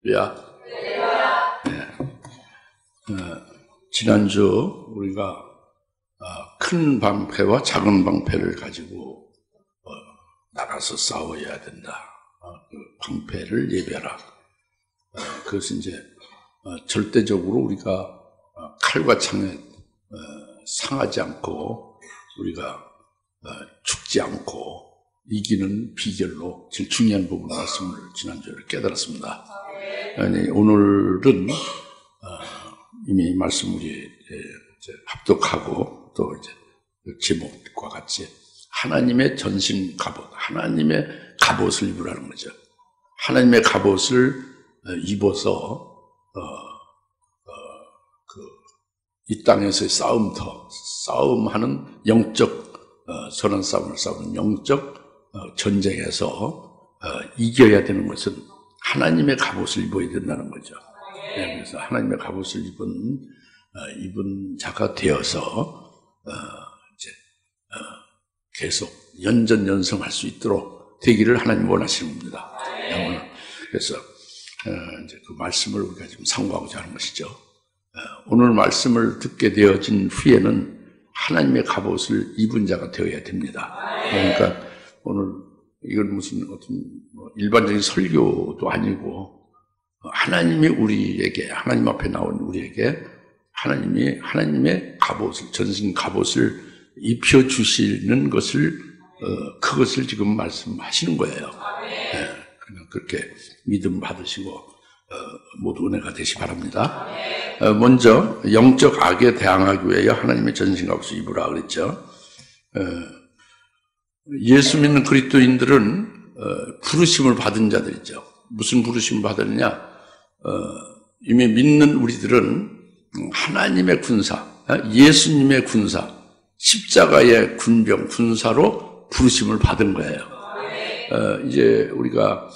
할렐루야. 지난주 우리가 큰 방패와 작은 방패를 가지고 나가서 싸워야 된다. 그 방패를 예배하라. 그것은 이제 절대적으로 우리가 칼과 창에 상하지 않고 우리가 죽지 않고 이기는 비결로 제일 중요한 부분 말씀을 지난주에 깨달았습니다. 아니, 오늘은 이미 말씀 우리 합독하고 또 이제 제목과 같이 하나님의 전신 갑옷, 하나님의 갑옷을 입으라는 거죠. 하나님의 갑옷을 입어서 이 땅에서의 싸움하는 영적 선한 싸움을 싸우는 영적 전쟁에서 이겨야 되는 것은 하나님의 갑옷을 입어야 된다는 거죠. 그래서 하나님의 갑옷을 입은 자가 되어서 이제 계속 연전연성할 수 있도록 되기를 하나님 원하시는 겁니다. 그래서 이제 그 말씀을 우리가 지금 상고하고자 하는 것이죠. 오늘 말씀을 듣게 되어진 후에는 하나님의 갑옷을 입은 자가 되어야 됩니다. 그러니까 오늘 이건 무슨 어떤 일반적인 설교도 아니고 하나님이 우리에게, 하나님 앞에 나온 우리에게 하나님이 하나님의 갑옷을, 전신 갑옷을 입혀주시는 것을 그것을 지금 말씀하시는 거예요. 그냥 그렇게 믿음 받으시고 모두 은혜가 되시 바랍니다. 먼저 영적 악에 대항하기 위하여 하나님의 전신 갑옷을 입으라 그랬죠. 예수 믿는 그리스도인들은 부르심을 받은 자들이죠. 무슨 부르심을 받았느냐? 이미 믿는 우리들은 하나님의 군사, 예수님의 군사, 십자가의 군병, 군사로 부르심을 받은 거예요. 이제 우리가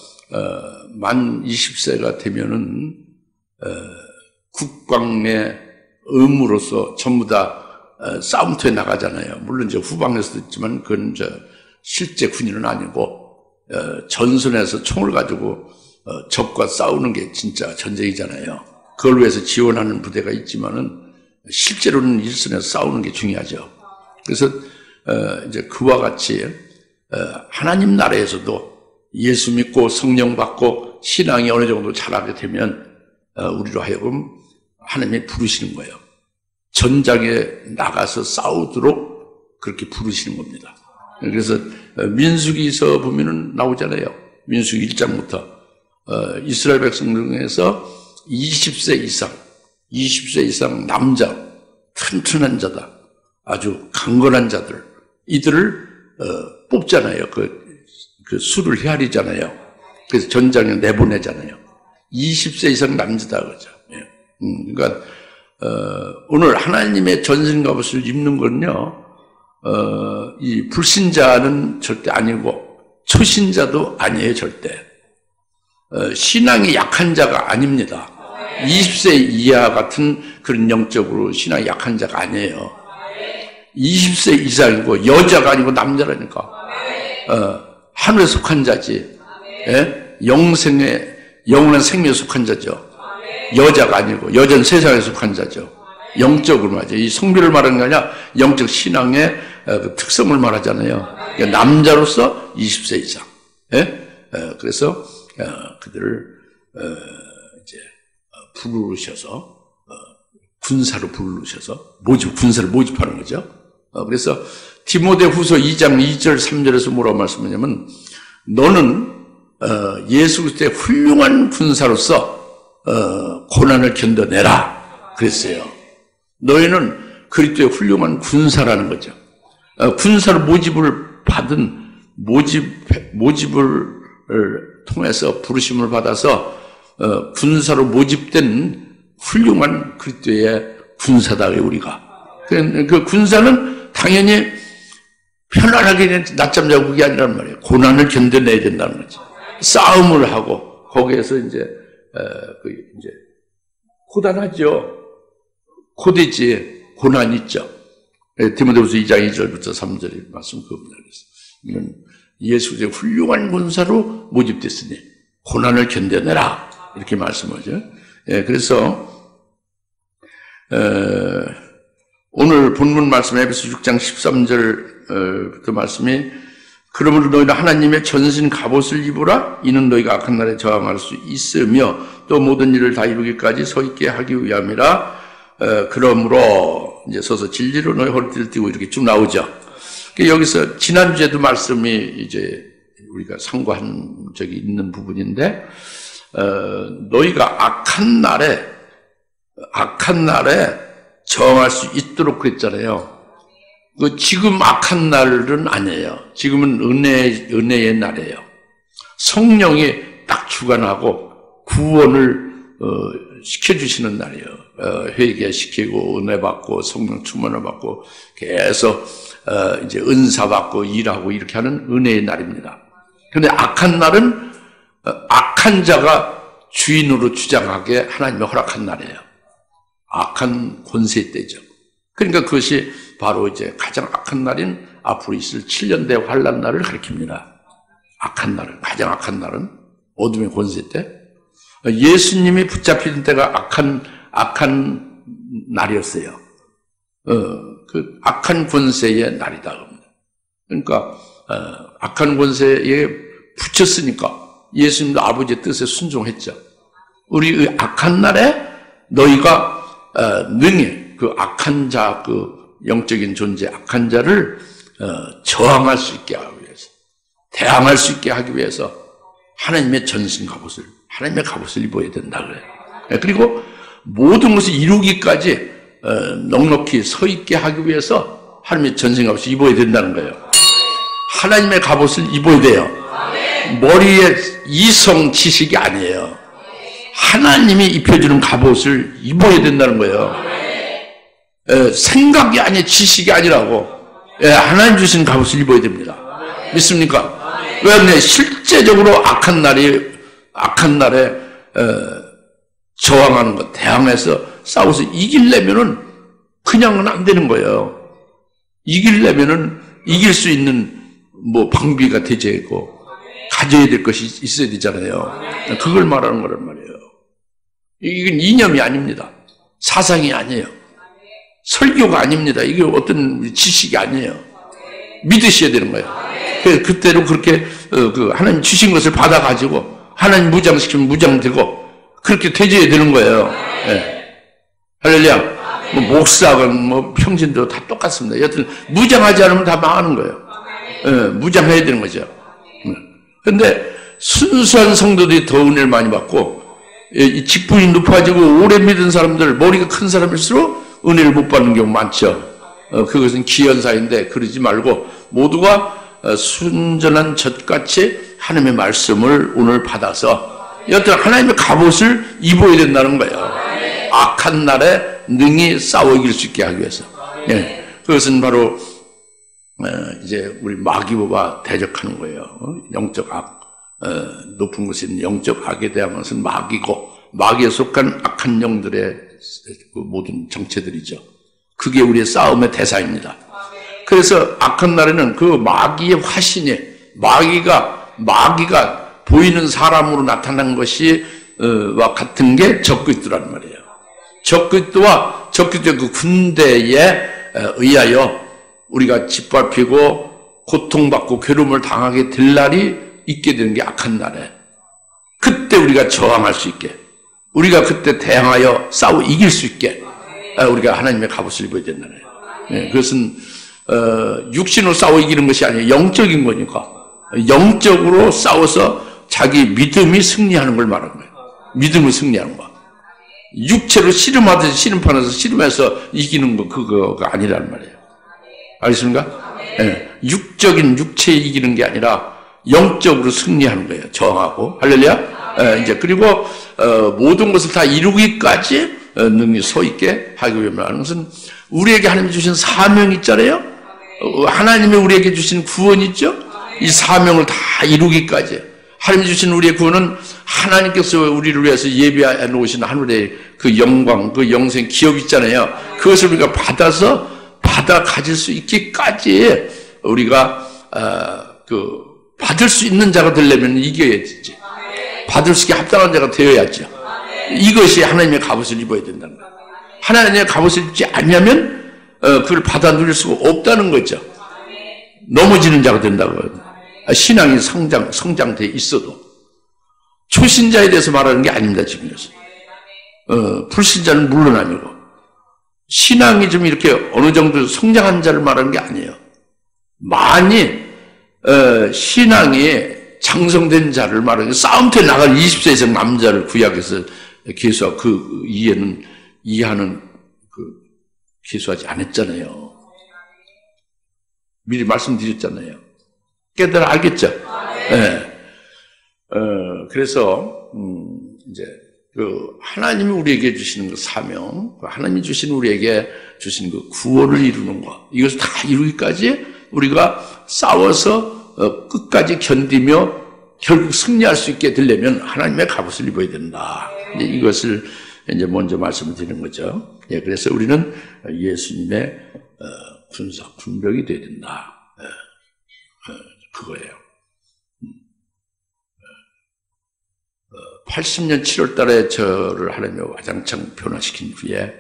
만 20세가 되면은 국방의 의무로서 전부 다 싸움터에 나가잖아요. 물론 이제 후방에서도 있지만 그건 실제 군인은 아니고 전선에서 총을 가지고 적과 싸우는 게 진짜 전쟁이잖아요. 그걸 위해서 지원하는 부대가 있지만은 실제로는 일선에서 싸우는 게 중요하죠. 그래서 이제 그와 같이 하나님 나라에서도 예수 믿고 성령 받고 신앙이 어느 정도 자라게 되면 우리로 하여금 하나님이 부르시는 거예요. 전장에 나가서 싸우도록 그렇게 부르시는 겁니다. 그래서 민수기서 보면은 나오잖아요. 민수기 1장부터 이스라엘 백성 중에서 20세 이상 남자, 튼튼한 자다, 아주 강건한 자들, 이들을 뽑잖아요. 그 수를 헤아리잖아요. 그래서 전장에 내보내잖아요. 20세 이상 남자다 그러죠. 그러니까 오늘 하나님의 전신 갑옷을 입는 건요, 이 불신자는 절대 아니고 초신자도 아니에요, 절대. 신앙이 약한 자가 아닙니다. 20세 이하 같은 그런 영적으로 신앙이 약한 자가 아니에요. 20세 이상이고 여자가 아니고 남자라니까. 하늘에 속한 자지. 예? 영원한 생명에 속한 자죠. 여자가 아니고 여자는 세상에 속한 자죠. 영적으로 말이죠. 이 성비를 말하는 게 아니라 영적 신앙의 그 특성을 말하잖아요. 그러니까 남자로서 20세 이상. 예? 그래서 그들을 이제 부르셔서 군사로 부르셔서 군사를 모집하는 거죠. 그래서 디모데후서 2장 2절 3절에서 뭐라고 말씀하냐면 너는 예수 그리스도의 훌륭한 군사로서 고난을 견뎌내라 그랬어요. 너희는 그리스도의 훌륭한 군사라는 거죠. 군사로 모집을 받은 모집을 통해서 부르심을 받아서 군사로 모집된 훌륭한 그리스도의 군사다 우리가. 그 군사는 당연히 편안하게 낮잠 자고 그게 아니란 말이에요. 고난을 견뎌내야 된다는 거지. 싸움을 하고 거기에서 이제 고단하죠. 고되지. 고난 있죠. 디모데후서 2장 2절부터 3절의 말씀 그겁니다. 이건 예수의 훌륭한 군사로 모집됐으니 고난을 견뎌내라. 이렇게 말씀하죠. 예, 그래서 오늘 본문 말씀 에베소 6장 13절부터 말씀이 그러므로 너희는 하나님의 전신 갑옷을 입으라. 이는 너희가 악한 날에 저항할 수 있으며 또 모든 일을 다 이루기까지 서 있게 하기 위함이라. 그러므로 이제 서서 진리로 너희 허리띠를 띠고 이렇게 쭉 나오죠. 여기서 지난주에도 말씀이 이제 우리가 상고한 적이 있는 부분인데 너희가 악한 날에 저항할 수 있도록 그랬잖아요. 지금 악한 날은 아니에요. 지금은 은혜의 날이에요. 성령이 딱 주관하고 구원을 시켜주시는 날이에요. 회개시키고 은혜 받고 성령 충만을 받고 계속 이제 은사 받고 일하고 이렇게 하는 은혜의 날입니다. 그런데 악한 날은 악한 자가 주인으로 주장하게 하나님이 허락한 날이에요. 악한 권세 때죠. 그러니까 그것이 바로 이제 가장 악한 날인 앞으로 있을 7년대 환란 날을 가리킵니다. 악한 날은, 가장 악한 날은 어둠의 권세 때. 예수님이 붙잡히는 때가 악한 날이었어요. 그 악한 권세의 날이다. 그러니까 악한 권세에 붙였으니까 예수님도 아버지의 뜻에 순종했죠. 우리 악한 날에 너희가 능히 그 악한 자, 그 영적인 존재 악한 자를 저항할 수 있게 하기 위해서, 대항할 수 있게 하기 위해서 하나님의 전신 갑옷을, 하나님의 갑옷을 입어야 된다 그래요. 그리고 모든 것을 이루기까지 넉넉히 서 있게 하기 위해서 하나님의 전신 갑옷을 입어야 된다는 거예요. 하나님의 갑옷을 입어야 돼요. 머리에 이성 지식이 아니에요. 하나님이 입혀주는 갑옷을 입어야 된다는 거예요. 생각이 아니라 지식이 아니라고. 하나님 주신 갑옷을 입어야 됩니다. 믿습니까? 왜냐하면 실제적으로 악한 날에 저항하는 것, 대항해서 싸워서 이기려면은 그냥은 안 되는 거예요. 이기려면은 이길 수 있는 방비가 되고 가져야 될 것이 있어야 되잖아요. 그걸 말하는 거란 말이에요. 이건 이념이 아닙니다. 사상이 아니에요. 설교가 아닙니다. 이게 어떤 지식이 아니에요. 믿으셔야 되는 거예요. 그때로 그렇게 하나님 주신 것을 받아가지고 하나님 무장시키면 무장되고 그렇게 되져야 되는 거예요. 네. 할렐루야. 목사건 평신도 다 똑같습니다. 여튼 무장하지 않으면 다 망하는 거예요. 네. 무장해야 되는 거죠. 그런데 순수한 성도들이 더 은혜를 많이 받고 직분이 높아지고 오래 믿은 사람들, 머리가 큰 사람일수록 은혜를 못 받는 경우 많죠. 그것은 기현사인데 그러지 말고 모두가 순전한 젖같이 하나님의 말씀을 오늘 받아서 여튼 하나님의 갑옷을 입어야 된다는 거예요. 악한 날에 능히 싸워 이길 수 있게 하기 위해서. 네. 그것은 바로 이제 우리 마귀와 대적하는 거예요. 영적 악, 높은 곳에 있는 영적 악에 대한 것은 마귀고 마귀에 속한 악한 영들의 그 모든 정체들이죠. 그게 우리의 싸움의 대상입니다. 그래서 악한 날에는 그 마귀의 화신이 마귀가 보이는 사람으로 나타난 것이 와 같은 게 적그리스도란 말이에요. 적그리스도의 그 군대에 의하여 우리가 짓밟히고 고통받고 괴로움을 당하게 될 날이 있게 되는 게 악한 날에 그때 우리가 저항할 수 있게 우리가 그때 대항하여 싸워 이길 수 있게 우리가 하나님의 갑옷을 입어야 된다는 거예요. 그것은 육신으로 싸워 이기는 것이 아니에요. 영적인 거니까 영적으로 싸워서 자기 믿음이 승리하는 걸 말하는 거예요. 믿음을 승리하는 거. 육체로 씨름하듯이 씨름판에서 씨름해서 이기는 거 그거가 아니라는 말이에요. 알겠습니까? 네. 육적인 육체에 이기는 게 아니라 영적으로 승리하는 거예요. 저항하고 할렐루야. 이제 그리고 모든 것을 다 이루기까지 능히 서 있게 하기 위함이라는 것은 우리에게 하나님이 주신 사명이 있잖아요. 하나님이 우리에게 주신 구원이 있죠. 이 사명을 다 이루기까지 하나님이 주신 우리의 구원은 하나님께서 우리를 위해서 예비해 놓으신 하늘의 그 영광, 그 영생 기업 있잖아요. 그것을 우리가 받아 가질 수 있기까지 우리가 받을 수 있는 자가 되려면 이겨야 되지. 받을 수 있게 합당한 자가 되어야죠. 이것이 하나님의 갑옷을 입어야 된다는 거예요. 하나님의 갑옷을 입지 않냐면 그걸 받아 누릴 수가 없다는 거죠. 넘어지는 자가 된다고요. 신앙이 성장돼 있어도 초신자에 대해서 말하는 게 아닙니다. 지금 여기서 불신자는 물론 아니고 신앙이 좀 이렇게 어느 정도 성장한 자를 말하는 게 아니에요. 많이 신앙이 장성된 자를 말하는 게 싸움터에 나갈 20세 이상 남자를 구약에서 계수하고 그 이해하는 계수하지 않았잖아요. 미리 말씀드렸잖아요. 깨달아 알겠죠? 네. 그래서 이제 하나님이 우리에게 주시는 그 사명, 하나님이 주신 우리에게 주신 그 구원을 이루는 것, 이것을 다 이루기까지 우리가 싸워서 끝까지 견디며 결국 승리할 수 있게 되려면 하나님의 갑옷을 입어야 된다. 이제 이것을 이제 먼저 말씀을 드리는 거죠. 예, 그래서 우리는 예수님의 군병이 되어야 된다. 그거예요. 80년 7월 달에 저를 하나님이 와장창 변화시킨 후에,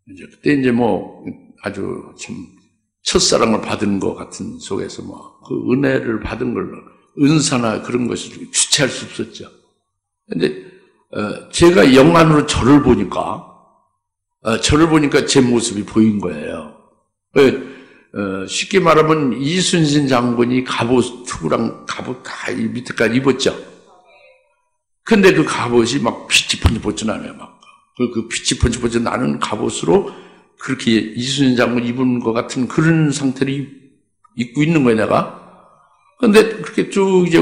이제 그때 이제 아주 참 첫사랑을 받은 것 같은 속에서 그 은혜를 받은 걸 은사나 그런 것을 주체할 수 없었죠. 근데, 제가 영안으로 저를 보니까 제 모습이 보인 거예요. 쉽게 말하면 이순신 장군이 갑옷, 투구랑 갑옷 다 밑에까지 입었죠. 근데 그 갑옷이 막 빛이 번쩍번쩍 나네요. 그 빛이 번쩍번쩍 나는 갑옷으로 그렇게 이순신 장군 입은 것 같은 그런 상태를 입고 있는 거예요, 내가. 근데 그렇게 쭉 이제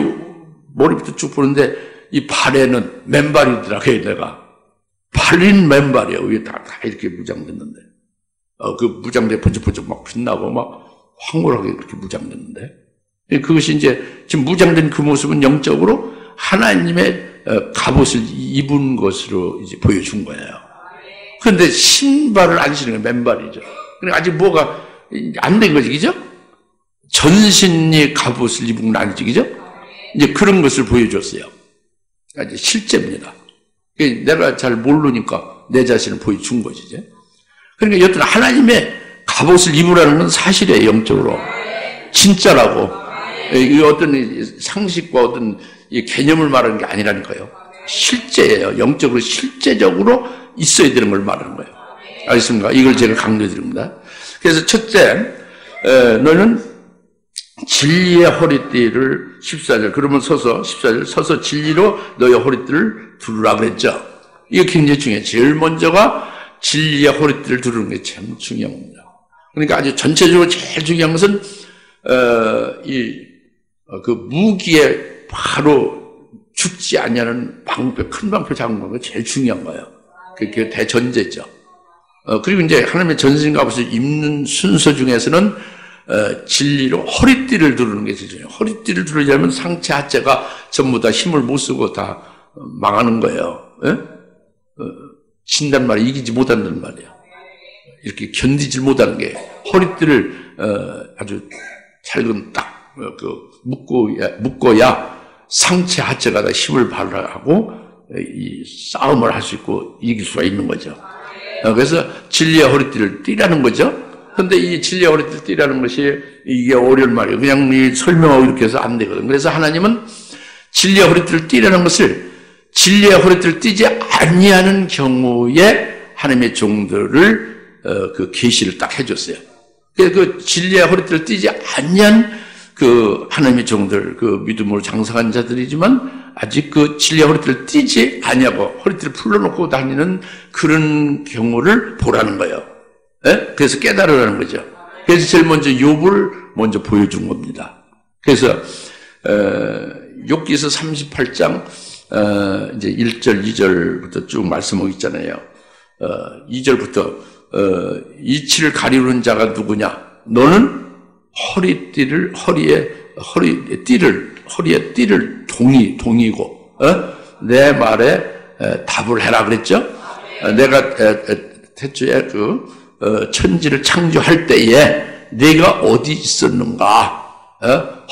머리부터 쭉 보는데 이 발에는 맨발이더라고요, 내가. 발린 맨발이에요. 위에 다 이렇게 무장됐는데. 그 무장대 번쩍번쩍 막 빛나고 막 황홀하게 그렇게 무장됐는데. 그것이 이제 지금 무장된 그 모습은 영적으로 하나님의 갑옷을 입은 것으로 이제 보여준 거예요. 그런데 신발을 안 신는 게 맨발이죠. 그러니까 아직 뭐가 안 된 거지, 그죠? 전신이 갑옷을 입은 건 아니지, 그죠? 이제 그런 것을 보여줬어요. 이제 실제입니다. 내가 잘 모르니까 내 자신을 보여준 거지, 이제. 그러니까 여튼 하나님의 갑옷을 입으라는 건 사실이에요, 영적으로. 진짜라고. 이 어떤 상식과 어떤 개념을 말하는 게 아니라니까요. 실제예요. 영적으로 실제적으로 있어야 되는 걸 말하는 거예요. 알겠습니까? 이걸 제가 강조드립니다. 그래서 첫째, 너는 진리의 허리띠를 14절, 그러면 14절, 서서 진리로 너의 허리띠를 두르라 그랬죠. 이거 굉장히 중요해요. 제일 먼저가 진리의 허리띠를 두르는 게 참 중요합니다. 그러니까 아주 전체적으로 제일 중요한 것은, 그 무기에 바로 죽지 않냐는 방패, 큰 방패 잡은 거 제일 중요한 거예요. 그게 대전제죠. 그리고 이제 하나님의 전신 갑옷을 입는 순서 중에서는 진리로 허리띠를 두르는 게 제일 중요해요. 허리띠를 두르려면 상체 하체가 전부 다 힘을 못 쓰고 다 망하는 거예요. 진단 말이야. 이기지 못한다는 말이야. 이렇게 견디질 못하는 게 허리띠를 아주 잘근 딱 묶어야 상체 하체가 다 힘을 발휘하고 이 싸움을 할 수 있고 이길 수가 있는 거죠. 그래서 진리의 허리띠를 띠라는 거죠. 근데 이 진리의 허리띠를 띠라는 것이 이게 어려운 말이에요. 그냥 설명하고 이렇게 해서 안 되거든. 그래서 하나님은 진리의 허리띠를 띠라는 것을 진리의 허리띠를 띠지 아니하는 경우에 하나님의 종들을 그 계시를 딱 해줬어요. 그 진리의 허리띠를 띠지 아니한 그 하나님의 종들, 그 믿음으로 장성한 자들이지만 아직 그 진리의 허리띠를 띠지 아니하고 허리띠를 풀러놓고 다니는 그런 경우를 보라는 거예요. 예? 그래서 깨달으라는 거죠. 그래서 제일 먼저 욥을 먼저 보여준 겁니다. 그래서 욥기서 38장 이제 1절, 2절부터 쭉 말씀하고 있잖아요. 2절부터 이치를 가리우는 자가 누구냐? 너는 허리에 띠를 동이고, 내 말에 답을 해라 그랬죠? 내가 태초에 천지를 창조할 때에 내가 어디 있었는가?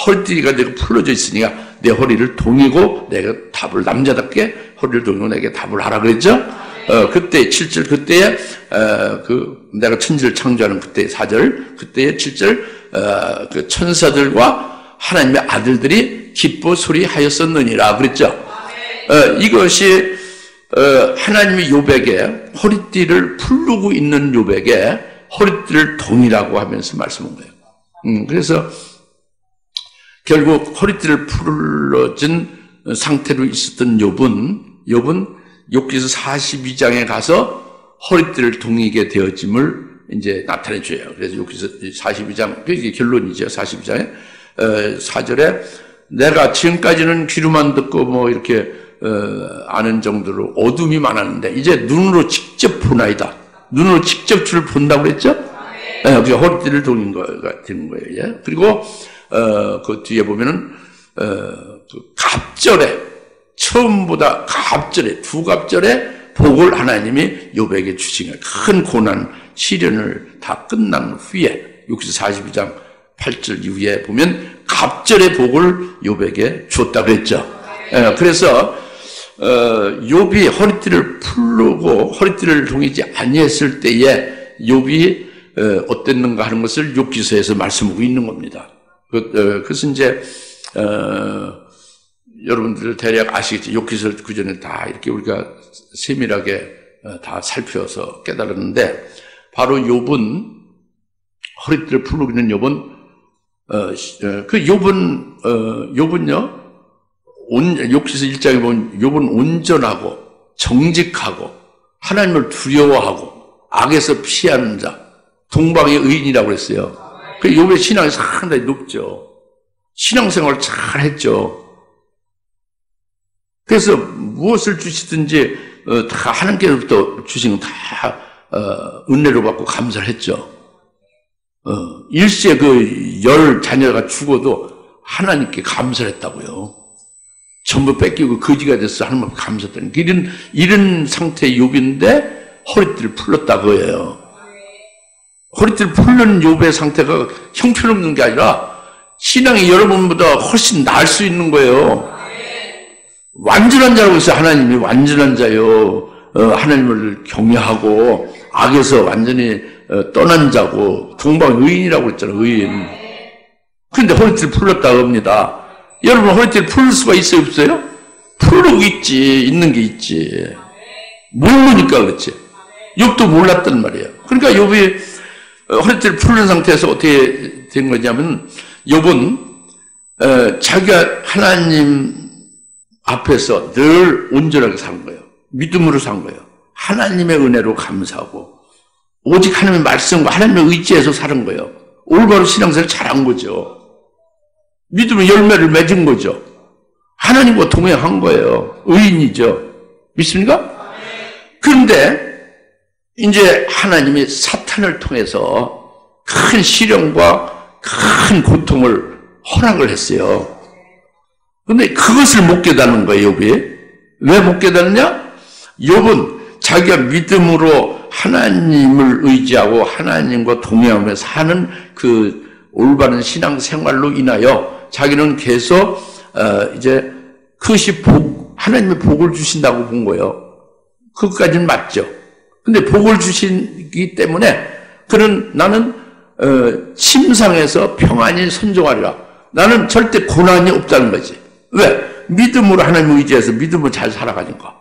허리띠가 내가 풀어져 있으니까 내 허리를 동이고 내가 답을 남자답게 허리를 동이고 내게 답을 하라 그랬죠. 그때 7절 그때에 내가 천지를 창조하는 그때의 4절 그때의 7절 그 천사들과 하나님의 아들들이 기뻐 소리하였었느니라 그랬죠. 이것이 하나님이 욥에게 허리띠를 풀르고 있는 욥에게 허리띠를 동이라고 하면서 말씀한 거예요. 그래서 결국 허리띠를 풀러진 상태로 있었던 욥은 욥기서 42장에 가서 허리띠를 동이게 되어짐을 이제 나타내 줘요. 그래서 욥기서 42장, 그게 결론이죠. 42장에 4절에 내가 지금까지는 귀로만 듣고 뭐 이렇게 아는 정도로 어둠이 많았는데 이제 눈으로 직접 보나이다. 눈으로 직접 주를 본다고 그랬죠? 그래서 허리띠를 동인 거가 되는 거예요. 예? 그리고 그 뒤에 보면은 그 갑절에 처음보다 갑절에 두 갑절에 복을 하나님이 욥에게 주신 거예요. 큰 고난 시련을 다 끝난 후에 욥기서 42장 8절 이후에 보면 갑절의 복을 욥에게 줬다고 했죠. 그래서 욥이 허리띠를 풀고 허리띠를 동이지 아니했을 때에 욥이 어땠는가 하는 것을 욥기서에서 말씀하고 있는 겁니다. 그것은 이제 여러분들 대략 아시겠죠. 욥기서 구전에 다 이렇게 우리가 세밀하게 다 살펴서 깨달았는데 바로 욥은 허리띠를 풀고 있는 욥은 욥은요 욥기서 1장에 보면 욥은 온전하고 정직하고 하나님을 두려워하고 악에서 피하는 자 동방의 의인이라고 그랬어요. 그 욥의 신앙이 상당히 높죠. 신앙생활을 잘 했죠. 그래서 무엇을 주시든지 다 하나님께로부터 주신 건 다 은혜로 받고 감사를 했죠. 일시에 그 10 자녀가 죽어도 하나님께 감사를 했다고요. 전부 뺏기고 거지가 돼서 하나님 앞에 감사했다는 이런 상태의 욥인데 허리띠를 풀렀다고 해요. 허리띠를 풀는 욥의 상태가 형편없는 게 아니라 신앙이 여러분보다 훨씬 나을 수 있는 거예요. 완전한 자라고 했어요. 하나님이 완전한 자요. 하나님을 경외하고 악에서 완전히 떠난 자고 동방 의인이라고 했잖아요. 의인. 그런데 허리띠를 풀렀다고 합니다. 여러분 허리띠를 풀 수가 있어요? 없어요? 풀고 있지. 있는 게 있지. 모르니까 그렇지. 욥도 몰랐단 말이에요. 그러니까 욥이 허리띠를 풀는 상태에서 어떻게 된 거냐면 욥은 자기가 하나님 앞에서 늘 온전하게 산 거예요. 믿음으로 산 거예요. 하나님의 은혜로 감사하고 오직 하나님의 말씀과 하나님의 의지에서 사는 거예요. 올바로 신앙생활을 잘한 거죠. 믿음의 열매를 맺은 거죠. 하나님과 동행한 거예요. 의인이죠. 믿습니까? 그런데 이제 하나님이 사탄을 통해서 큰 시련과 큰 고통을 허락을 했어요. 그런데 그것을 못 깨닫는 거예요, 욥이. 왜 못 깨닫느냐? 욥은 자기가 믿음으로 하나님을 의지하고 하나님과 동행하며 사는 그 올바른 신앙생활로 인하여 자기는 계속 이제 그것이 하나님의 복을 주신다고 본 거예요. 그것까지는 맞죠. 근데 복을 주시기 때문에 나는 침상에서 평안히 선종하리라. 나는 절대 고난이 없다는 거지. 왜? 믿음으로 하나님을 의지해서 믿음으로 잘 살아가니까.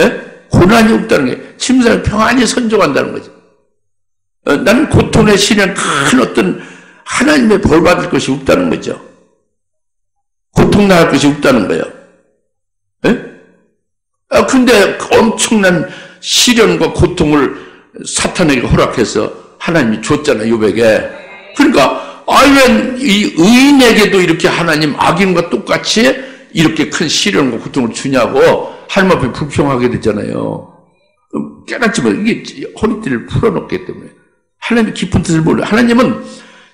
예? 고난이 없다는 게 침상에 평안히 선종한다는 거지. 나는 고통의 시련 큰 어떤 하나님의 벌 받을 것이 없다는 거죠. 고통 나갈 것이 없다는 거예요. 예? 근데 엄청난 시련과 고통을 사탄에게 허락해서 하나님이 줬잖아요, 욥에게. 그러니까 왜 이 의인에게도 이렇게 하나님 악인과 똑같이 이렇게 큰 시련과 고통을 주냐고 하나님 앞에 불평하게 되잖아요. 깨닫지만 이게 허리띠를 풀어놓기 때문에 하나님의 깊은 뜻을 몰라요. 하나님은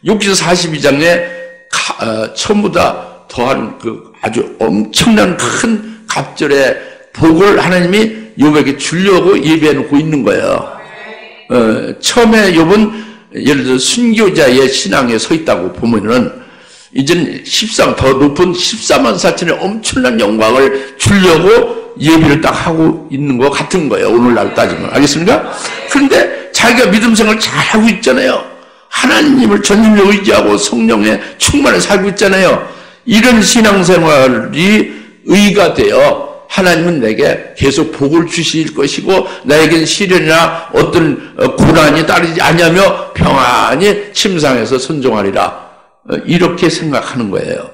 욥기서 42장에 처음보다 더한 그 아주 엄청난 큰 갑절의 복을 하나님이 욥에게 주려고 예비해 놓고 있는 거예요. 처음에 욥은 예를 들어 순교자의 신앙에 서 있다고 보면은 이제는 더 높은 14만 4천의 엄청난 영광을 주려고 예비를 딱 하고 있는 것 같은 거예요. 오늘날 따지면. 알겠습니까? 그런데 자기가 믿음 생활을 잘하고 있잖아요. 하나님을 전심으로 의지하고 성령의 충만에 살고 있잖아요. 이런 신앙생활이 의가 되어 하나님은 내게 계속 복을 주실 것이고 나에겐 시련이나 어떤 고난이 따르지 아니하며 평안히 침상에서 선종하리라. 이렇게 생각하는 거예요.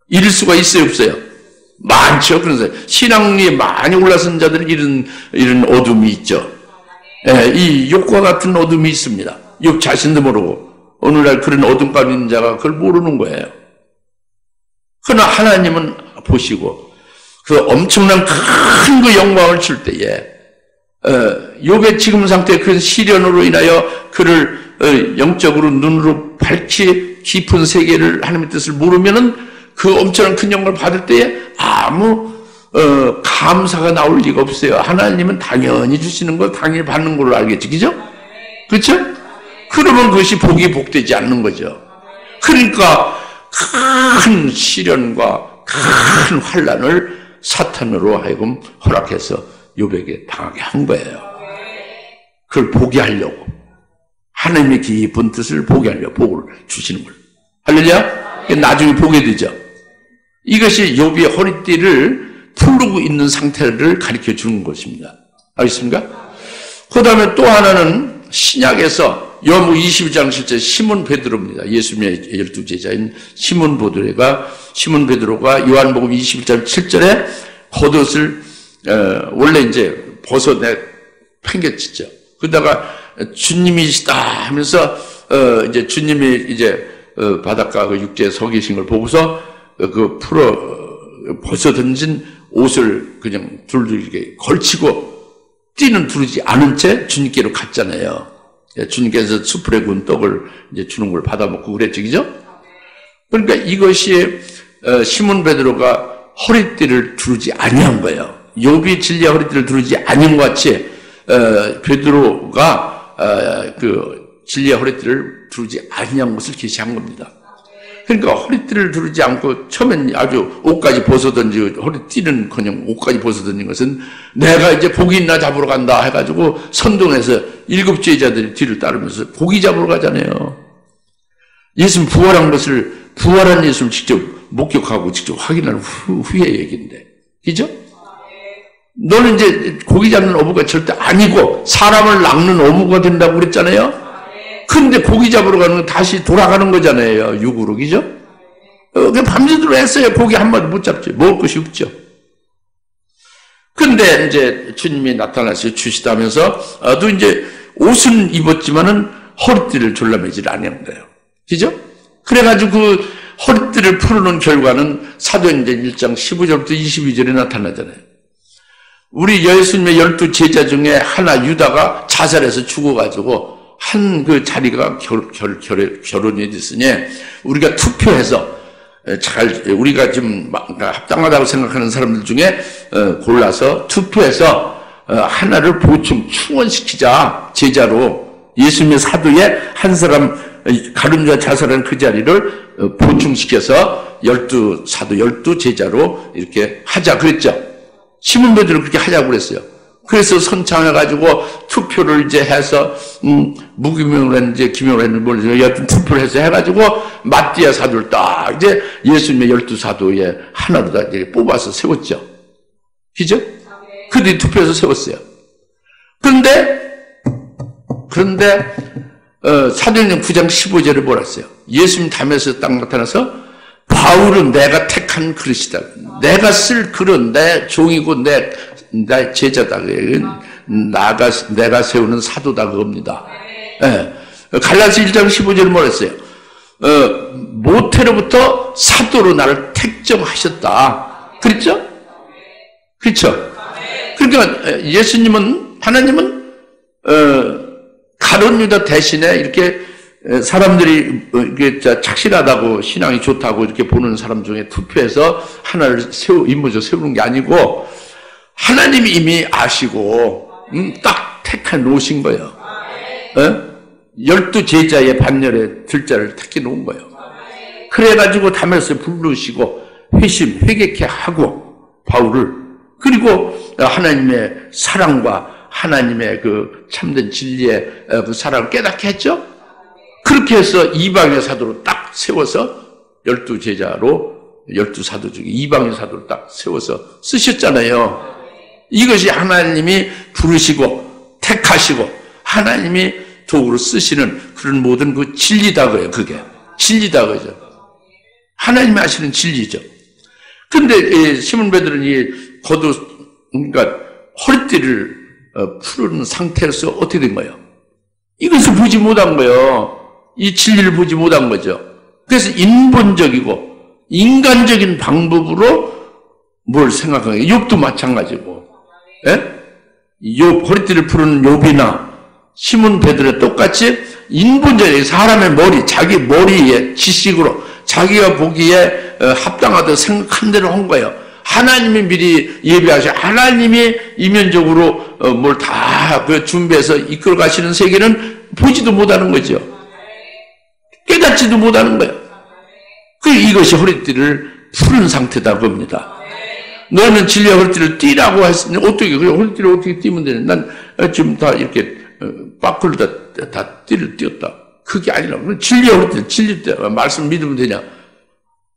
이럴 수가 있어요, 없어요? 많죠. 그래서 신앙이 많이 올라선 자들은 이런 어둠이 있죠. 이 욕과 같은 어둠이 있습니다. 욕 자신도 모르고 오늘날 그런 어둠 가운데 있는 자가 그걸 모르는 거예요. 그러나 하나님은 보시고 그 엄청난 큰 그 영광을 줄 때에 욥의 지금 상태의 그 시련으로 인하여 그를 영적으로 눈으로 밝히 깊은 세계를 하나님의 뜻을 모르면은 그 엄청난 큰 영광을 받을 때에 아무 감사가 나올 리가 없어요. 하나님은 당연히 주시는 걸 당연히 받는 걸로 알겠지, 그죠? 그렇죠? 그러면 그것이 복이 복되지 않는 거죠. 그러니까 큰 시련과 큰 환난을 사탄으로 하여금 허락해서 욥에게 당하게 한 거예요. 그걸 보게 하려고. 하나님의 깊은 뜻을 보게 하려고 복을 주시는 걸. 할렐루야? 나중에 보게 되죠. 이것이 욥의 허리띠를 풀고 있는 상태를 가르쳐 주는 것입니다. 알겠습니까? 그 다음에 또 하나는 신약에서 요한복음 22장 7절 시몬 베드로입니다. 예수님의 12제자인 시몬 베드로가 요한복음 21장 7절에 겉옷을 원래 이제 벗어내 팽개치죠. 그러다가 주님이시다 하면서 이제 주님이 이제 바닷가 그 육지에 서 계신 걸 보고서 그 벗어 던진 옷을 그냥 둘둘게 걸치고 띠는 두르지 않은 채 주님께로 갔잖아요. 주님께서 수풀에 구운 떡을 이제 주는 걸 받아 먹고 그랬죠, 그죠? 그러니까 이것이 시몬 베드로가 허리띠를 두르지 아니한 거예요. 욥이 진리의 허리띠를 두르지 아닌 것 같이 베드로가 그 진리의 허리띠를 두르지 아니한 것을 계시한 겁니다. 그러니까 허리띠를 두르지 않고 처음엔 아주 옷까지 벗어던지고 허리띠는커녕 옷까지 벗어던진 것은 내가 이제 고기 있나 잡으러 간다 해가지고 선동해서 7 제자들이 뒤를 따르면서 고기 잡으러 가잖아요. 예수님 부활한 예수를 직접 목격하고 직접 확인한 후의 얘기인데, 그죠? 너는 이제 고기 잡는 어부가 절대 아니고 사람을 낚는 어부가 된다고 그랬잖아요. 근데 고기 잡으러 가는 건 다시 돌아가는 거잖아요. 육으로, 그죠? 밤새도록 했어요. 고기 한 마리 못 잡지. 먹을 것이 없죠. 근데 이제 주님이 나타나서 주시다면서 또 이제 옷은 입었지만은 허리띠를 졸라매질 않은 거예요. 그죠? 그래가지고 그 허리띠를 풀어놓은 결과는 사도행전 1장 15절부터 22절에 나타나잖아요. 우리 예수님의 12 제자 중에 하나 유다가 자살해서 죽어가지고 한 그 자리가 결혼이 됐으니 우리가 투표해서 우리가 좀 합당하다고 생각하는 사람들 중에 골라서 투표해서 하나를 충원시키자. 제자로 예수님의 사도의 한 사람 가룟유다 자살한 그 자리를 보충시켜서 12 사도 12 제자로 이렇게 하자 그랬죠. 시몬 베드로 그렇게 하자고 그랬어요. 그래서 선창해가지고 투표를 이제 해서, 무기명을 했는지, 기명을 했는지 모르겠어요. 여하튼 투표를 해서 해가지고, 마띠아 사도를 딱, 이제 예수님의 12 사도의 하나로 다 이렇게 뽑아서 세웠죠. 그죠? 그들이 투표해서 세웠어요. 그런데, 사도행전 9장 15절에 뭐라 했어요? 예수님 담에서 딱 나타나서, 바울은 내가 택한 그릇이다. 내가 쓸 글은 내 종이고 내 제자다. 내가 세우는 사도다 그겁니다. 예. 갈라디아 1장 15절에 뭐라 했어요? 모태로부터 사도로 나를 택정하셨다. 그랬죠? 그렇죠? 그러니까 하나님은 가룟 유다 대신에 이렇게 사람들이 착실하다고 신앙이 좋다고 이렇게 보는 사람 중에 투표해서 하나를 인물적으로 세우는 게 아니고 하나님이 이미 아시고 딱 택해 놓으신 거예요. 12 제자의 반열에 들자를 택해 놓은 거예요. 그래가지고 다메섹에 부르시고 회개케 하고 바울을, 그리고 하나님의 사랑과 하나님의 그 참된 진리의 그 사랑을 깨닫게 했죠. 그렇게 해서 이방의 사도로 딱 세워서 12제자로 12사도 중에 이방의 사도를 딱 세워서 쓰셨잖아요. 이것이 하나님이 부르시고 택하시고 하나님이 도구로 쓰시는 그런 모든 그 진리다 그예요. 그게 진리다 그죠. 하나님이 하시는 진리죠. 근데 시몬 베드로는 이 그러니까 허리띠를 푸른 상태에서 어떻게 된 거예요? 이것을 보지 못한 거예요. 이 진리를 보지 못한 거죠. 그래서 인본적이고 인간적인 방법으로 뭘 생각하는 거예요. 욥도 마찬가지고, 허리띠를 푸른 욥이나 시몬 베드로 똑같이 인본적인 사람의 머리, 자기 머리의 지식으로 자기가 보기에 합당하다고 생각한 대로 한 거예요. 하나님이 미리 예비하셔. 하나님이 이면적으로 뭘 다 준비해서 이끌어 가시는 세계는 보지도 못하는 거죠. 깨닫지도 못하는 거예요. 이것이 허리띠를 푸른 상태다 겁니다. 너는 진리의 허리띠를 띠라고 했으니 어떻게 그래? 허리띠를 어떻게 띠면 되냐? 난 지금 다 이렇게 빠꾸를 다 띠를 띄었다. 그게 아니라 진리의 허리띠를 진리 때 말씀 믿으면 되냐?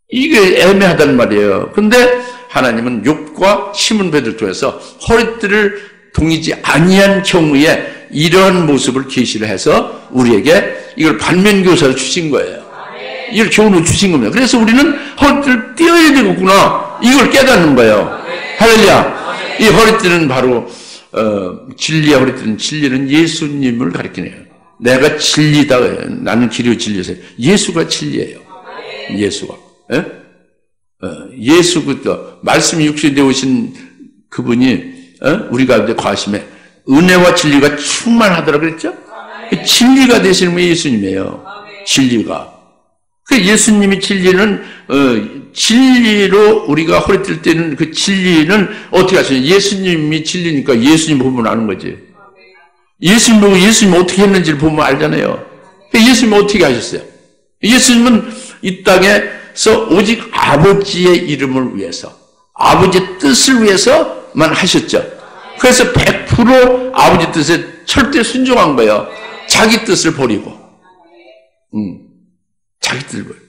이게 애매하단 말이에요. 근데 하나님은 욥과 시몬 베드로 통해서 허리띠를 동이지 아니한 경우에 이러한 모습을 계시를 해서 우리에게 이걸 반면교사를 주신 거예요. 이걸 교훈을 주신 겁니다. 그래서 우리는 허리띠를 띄어야 되겠구나. 이걸 깨닫는 거예요. 할렐루야. 이 허리띠는 바로 진리의 허리띠는, 진리는 예수님을 가리키네요. 내가 진리다. 나는 길이요 진리세요. 예수가 진리예요. 예수가. 예수 말씀이 육신이 되어 오신 그분이 우리 가운데 거하심에 은혜와 진리가 충만하더라 그랬죠? 진리가 되시는 분이 예수님이에요. 진리가. 그 예수님이 진리는 진리로 우리가 허리띠를 떼는 그 진리는 어떻게 하시냐? 예수님이 진리니까 예수님 보면 아는 거지. 예수님 보고 예수님 어떻게 했는지를 보면 알잖아요. 예수님은 어떻게 하셨어요? 예수님은 이 땅에서 오직 아버지의 이름을 위해서, 아버지의 뜻을 위해서만 하셨죠. 그래서 100% 아버지 뜻에 절대 순종한 거예요. 자기 뜻을 버리고. 자기 뜻을 버리고.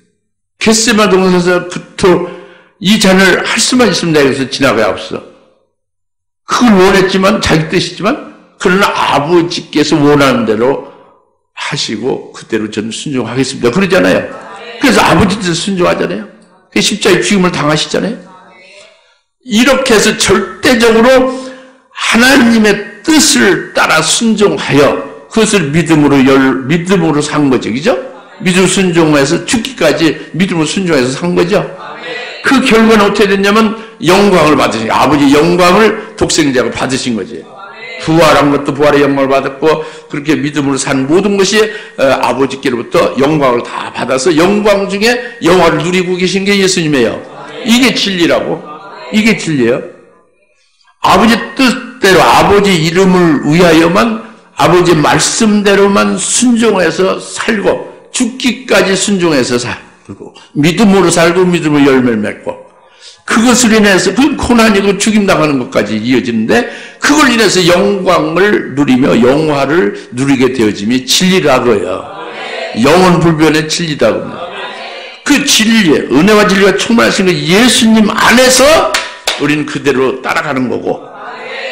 겟세마네 동산에서부터 이 잔을 할 수만 있으면 내가 여기서 지나가야 없어. 그걸 원했지만, 자기 뜻이지만, 그러나 아버지께서 원하는 대로 하시고, 그대로 저는 순종하겠습니다. 그러잖아요. 그래서 아버지 뜻을 순종하잖아요. 십자가의 죽임을 당하시잖아요. 이렇게 해서 절대적으로 하나님의 뜻을 따라 순종하여 그것을 믿음으로 산 거죠. 그죠? 믿음 순종해서 죽기까지 믿음으로 순종해서 산 거죠. 그 결과는 어떻게 됐냐면 영광을 받으신, 아버지 영광을 독생자가 받으신 거지. 부활한 것도 부활의 영광을 받았고, 그렇게 믿음으로 산 모든 것이 아버지께로부터 영광을 다 받아서 영광 중에 영화를 누리고 계신 게 예수님이에요. 이게 진리라고. 이게 진리예요. 아버지 뜻대로, 아버지 이름을 위하여만, 아버지 말씀대로만 순종해서 살고, 죽기까지 순종해서 살고, 믿음으로 살고, 믿음으로 열매를 맺고, 그것을 인해서 그 고난이고 죽임당하는 것까지 이어지는데, 그걸 인해서 영광을 누리며 영화를 누리게 되어짐이 진리라고요. 영원 불변의 진리다고 합니다. 그 진리에 은혜와 진리가 충만하신 그 예수님 안에서 우리는 그대로 따라가는 거고,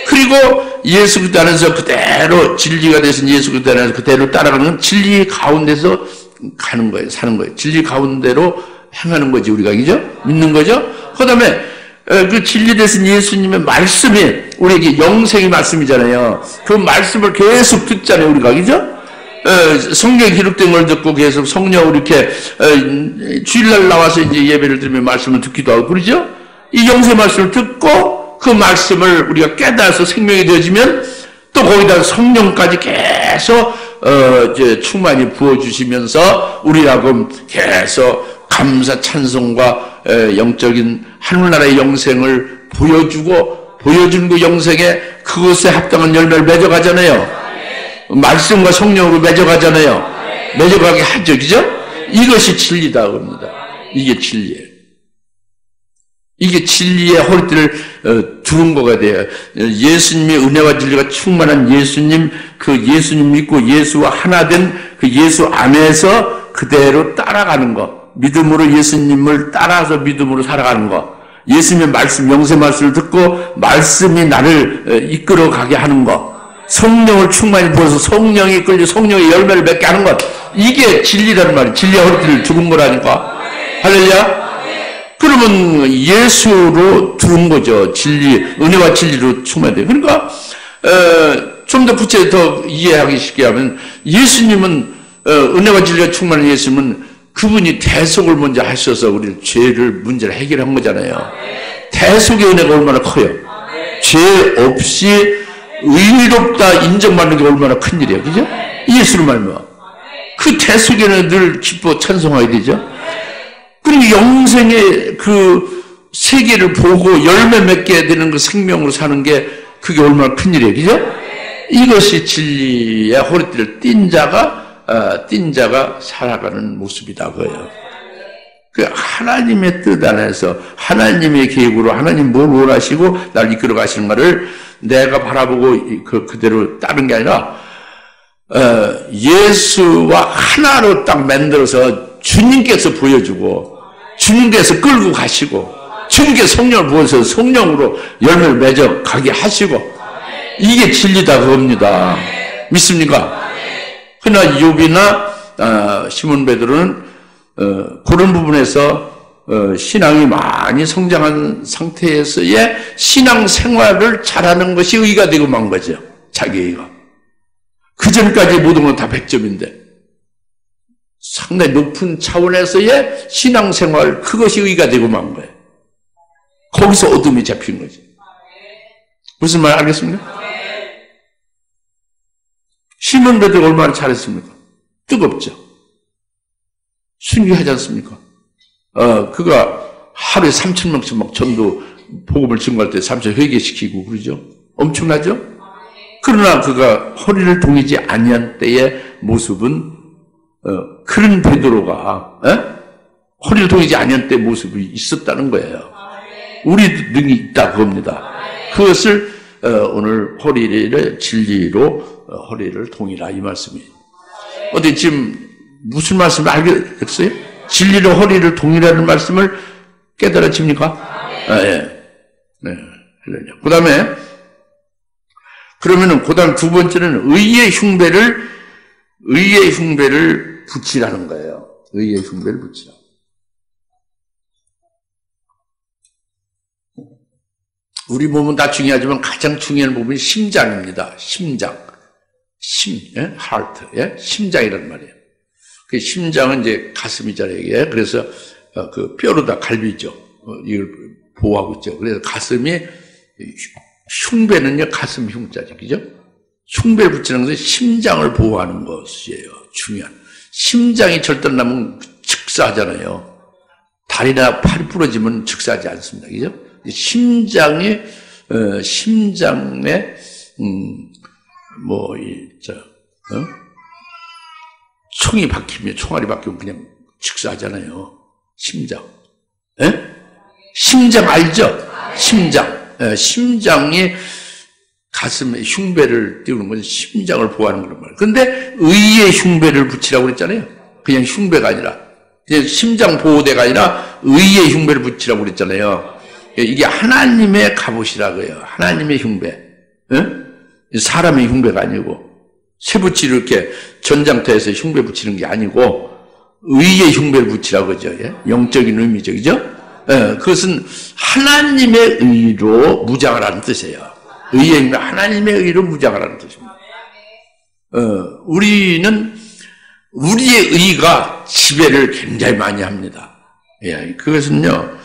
그리고 예수 그리스도 안에서 그대로 진리가 되신 예수 그리스도 안에서 그대로 따라가는 진리 가운데서 가는 거예요. 사는 거예요. 진리 가운데로 행하는 거지, 우리가. 그죠? 믿는 거죠? 그 다음에 그 진리 되신 예수님의 말씀이 우리에게 영생의 말씀이잖아요. 그 말씀을 계속 듣잖아요, 우리가. 그죠? 성경에 기록된 걸 듣고 계속 성령으로 이렇게 주일날 나와서 이제 예배를 드리면 말씀을 듣기도 하고 그러죠? 이 영생 말씀을 듣고 그 말씀을 우리가 깨달아서 생명이 되어지면 또 거기다 성령까지 계속 이제 충만히 부어주시면서 우리하고 계속 감사 찬송과 영적인 하늘나라의 영생을 보여주는 그 영생에 그것에 합당한 열매를 맺어가잖아요. 말씀과 성령으로 맺어가잖아요. 맺어가게 하죠. 그죠? 이것이 진리다. 그럽니다. 이게 진리예요. 이게 진리의 허리띠를 두른 거가 돼요. 예수님의 은혜와 진리가 충만한 예수님, 그 예수님 믿고 예수와 하나 된 그 예수 안에서 그대로 따라가는 거. 믿음으로 예수님을 따라서 믿음으로 살아가는 거. 예수님의 말씀, 영세 말씀을 듣고 말씀이 나를 이끌어 가게 하는 것. 성령을 충만히 부어서 성령이 끌려 성령의 열매를 맺게 하는 것. 이게 진리라는 말이에요. 진리의 허리띠를 두른 거라니까. 할렐루야. 그러면 예수로 두른 거죠. 진리, 은혜와 진리로 충만해야 돼요. 그러니까 좀 더 구체적으로 더 이해하기 쉽게 하면 예수님은 은혜와 진리가 충만한 예수님은 그분이 대속을 먼저 하셔서 우리 죄를 문제를 해결한 거잖아요. 대속의 은혜가 얼마나 커요. 죄 없이 의롭다 인정받는 게 얼마나 큰 일이에요. 그죠? 예수로 말미암아 그 대속의 은혜를 늘 기뻐 찬송하게 되죠. 그리고 영생의 그 세계를 보고 열매 맺게 되는 그 생명으로 사는 게 그게 얼마나 큰 일이에요. 그죠? 이것이 진리의 허리띠를 띈 자가 살아가는 모습이다 그거예요. 그 하나님의 뜻 안에서 하나님의 계획으로 하나님 뭘 원하시고 날 이끌어 가시는 것을 내가 바라보고 그대로 따른 게 아니라 예수와 하나로 딱 만들어서 주님께서 보여주고 주님께서 끌고 가시고 주님께서 성령을 부어서 성령으로 열매를 맺어 가게 하시고 이게 진리다 그겁니다. 믿습니까? 그러나 욥이나 시몬 베드로는 그런 부분에서 신앙이 많이 성장한 상태에서의 신앙 생활을 잘하는 것이 의가 되고 만 거죠. 자기 의가. 그 전까지 모든 건 다 100점인데 상당히 높은 차원에서의 신앙 생활 그것이 의가 되고 만 거예요. 거기서 어둠이 잡힌 거죠. 무슨 말 알겠습니까? 시몬 베드로가 얼마나 잘했습니까? 뜨겁죠. 순교하지 않습니까? 그가 하루에 3,000명씩 막 전도 복음을 증거할 때 3,000 회개시키고 그러죠. 엄청나죠? 그러나 그가 허리를 동이지 아니한 때의 모습은 그런 베드로가 허리를 동이지 아니한 때의 모습이 있었다는 거예요. 우리도 능이 있다 그겁니다. 그것을 오늘 허리를 진리로 허리를 동이라 이 말씀이에요. 어디 지금 무슨 말씀을 알겠어요? 진리로 허리를 동이라는 말씀을 깨달아집니까? 예. 네. 그 다음에 그러면은 그다음 두 번째는 의의 흉배를 붙이라는 거예요. 의의 흉배를 붙이라. 우리 몸은 다 중요하지만 가장 중요한 부분이 심장입니다. 심장. heart, 심장이라는 말이에요. 그 심장은 이제 가슴이잖아요, 이게. 그래서, 그 뼈로다 갈비죠. 이걸 보호하고 있죠. 그래서 가슴이, 흉배는요, 가슴 흉자죠. 그죠? 흉배를 붙이는 것은 심장을 보호하는 것이에요. 중요한. 심장이 절단나면 즉사하잖아요. 다리나 팔이 부러지면 즉사하지 않습니다. 그죠? 심장에, 총이 박히면, 총알이 박히면 그냥 즉사하잖아요. 심장. 심장 알죠? 심장. 심장이 가슴에 흉배를 띄우는 건 심장을 보호하는 그런 말. 근데 의의 흉배를 붙이라고 그랬잖아요. 그냥 흉배가 아니라. 그냥 심장 보호대가 아니라 의의 흉배를 붙이라고 그랬잖아요. 이게 하나님의 갑옷이라고요. 하나님의 흉배. 사람의 흉배가 아니고 쇠붙이 이렇게 전장터에서 흉배 붙이는 게 아니고 의의 흉배를 붙이라고 그러죠. 영적인 의미죠. 그죠? 그것은 하나님의 의로 무장하라는 뜻이에요. 의의 흉배, 하나님의 의로 무장하라는 뜻입니다. 우리는 우리의 의가 지배를 굉장히 많이 합니다. 그것은요,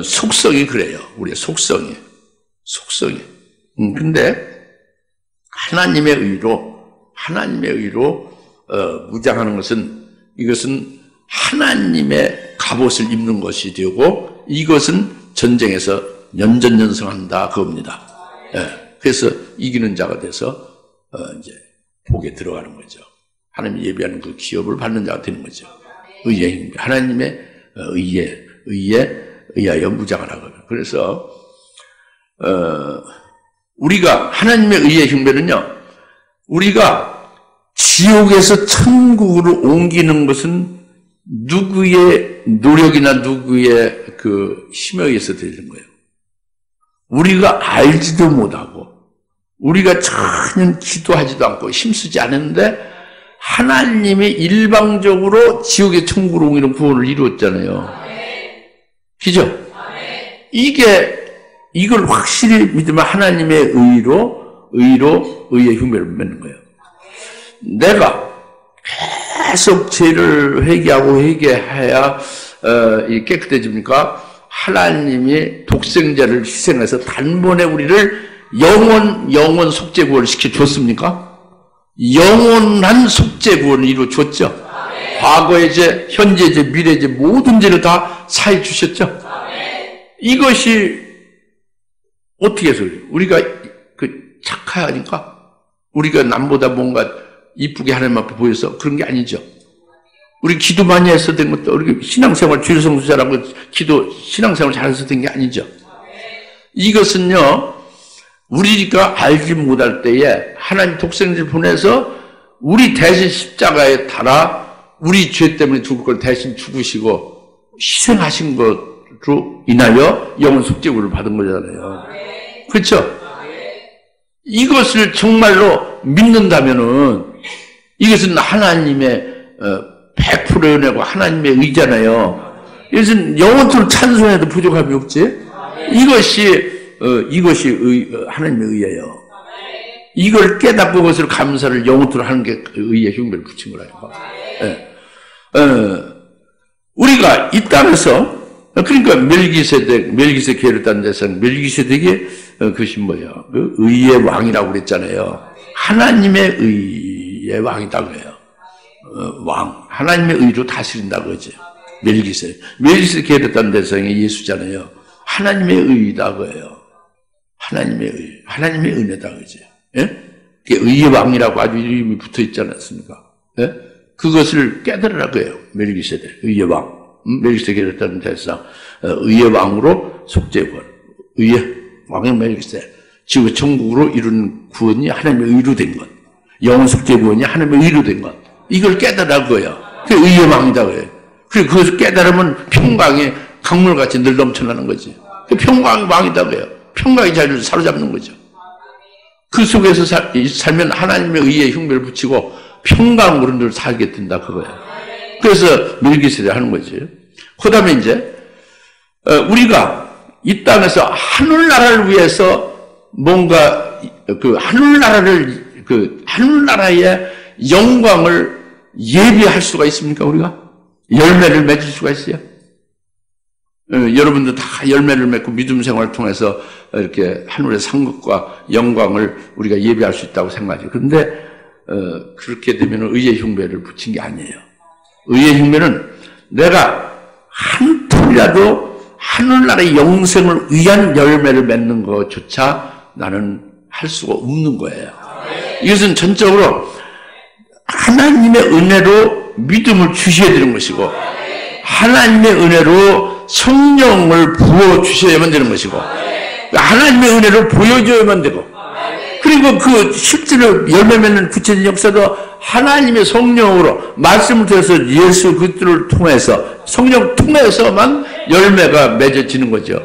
속성이 그래요. 우리의 속성이. 근데 하나님의 의로 무장하는 것은 이것은 하나님의 갑옷을 입는 것이 되고 이것은 전쟁에서 연전연승한다 그겁니다. 그래서 이기는 자가 돼서 이제 복에 들어가는 거죠. 하나님이 예비하는 그 기업을 받는 자가 되는 거죠. 의의 흉배, 하나님의 의에 의하여 무장하라고. 그래서 우리가 하나님의 의의 흉배는요, 우리가 지옥에서 천국으로 옮기는 것은 누구의 노력이나 누구의 그 힘에 의해서 되는 거예요. 우리가 알지도 못하고 우리가 전혀 기도하지도 않고 힘쓰지 않았는데 하나님이 일방적으로 지옥의 천국으로 옮기는 구원을 이루었잖아요. 그죠? 이걸 확실히 믿으면 하나님의 의의 흉배를 맺는 거예요. 내가 계속 죄를 회개해야 깨끗해집니까? 하나님이 독생자를 희생해서 단번에 우리를 영원 속죄 구원을 시켜줬습니까? 영원한 속죄 구원을 이루어줬죠. 과거의 죄, 현재 죄, 미래 죄 모든 죄를 다 사해 주셨죠. 이것이 어떻게 해서 우리가 착하니까 우리가 남보다 뭔가 이쁘게 하나님 앞에 보여서 그런 게 아니죠. 우리 기도 많이 해서 된 것도 우리 신앙생활 주일 성수 잘하고 기도 신앙생활 잘해서 된 게 아니죠. 이것은요, 우리가 알지 못할 때에 하나님 독생자를 보내서 우리 대신 십자가에 달아 우리 죄 때문에 죽을 걸 대신 죽으시고 희생하신 것으로 인하여 영원 속죄구를 받은 거잖아요. 그렇죠? 이것을 정말로 믿는다면은 이것은 하나님의 100%의 은혜고 하나님의 의잖아요. 이것은 영원토록 찬송해도 부족함이 없지. 이것이 하나님의 의예요. 이걸 깨닫고 그것을 감사를 영원토록 하는 게 의의 흉배를 붙인 거라니까. 우리가 이 땅에서 그러니까 멜기세덱 계를 딴 데서 멜기세덱이 그것이 뭐야? 그 의의 왕이라고 그랬잖아요. 하나님의 의의 왕이다 그래요. 왕, 하나님의 의로 다스린다 그러죠. 멜기세덱 계를 딴 데서의 예수잖아요. 하나님의 의다 그래요. 하나님의 은혜다 그러죠. 예? 의의 왕이라고 아주 이름이 붙어 있지 않았습니까? 예? 그것을 깨달으라고 해요. 멜기세덱, 의의 왕. 멜기세덱을 했다는 대상, 의의 왕으로 속죄구원. 의의 왕의 멜기세덱. 지옥 천국으로 이룬 구원이 하나님의 의로 된 것. 영원 속죄구원이 하나님의 의로 된 것. 이걸 깨달으라고 해요. 그게 의의 왕이다 그래요. 그리고 그것을 깨달으면 평강이 강물같이 늘 넘쳐나는 거지. 그 평강이 왕이다 그래요. 평강의 자리를 사로잡는 거죠. 그 속에서 살면 하나님의 의의 흉배를 붙이고 평강으로 늘 살게 된다 그거예요. 그래서 멜기세덱 하는 거지. 그 다음에 이제 우리가 이 땅에서 하늘나라를 위해서 뭔가 하늘나라의 영광을 예비할 수가 있습니까? 우리가 열매를 맺을 수가 있어요. 여러분도 다 열매를 맺고 믿음 생활을 통해서 이렇게 하늘의 상급과 영광을 우리가 예비할 수 있다고 생각하죠. 그런데 그렇게 되면 의의 흉배를 붙인 게 아니에요. 의의 흉배는 내가 한 톨이라도 하늘나라의 영생을 위한 열매를 맺는 것조차 나는 할 수가 없는 거예요. 이것은 전적으로 하나님의 은혜로 믿음을 주셔야 되는 것이고 하나님의 은혜로 성령을 부어주셔야만 되는 것이고 하나님의 은혜를 보여줘야만 되고 그리고 그 실제로 열매 맺는 구체적인 역사도 하나님의 성령으로 말씀을 통해서 예수 그리스도를 통해서 성령 통해서만 열매가 맺어지는 거죠.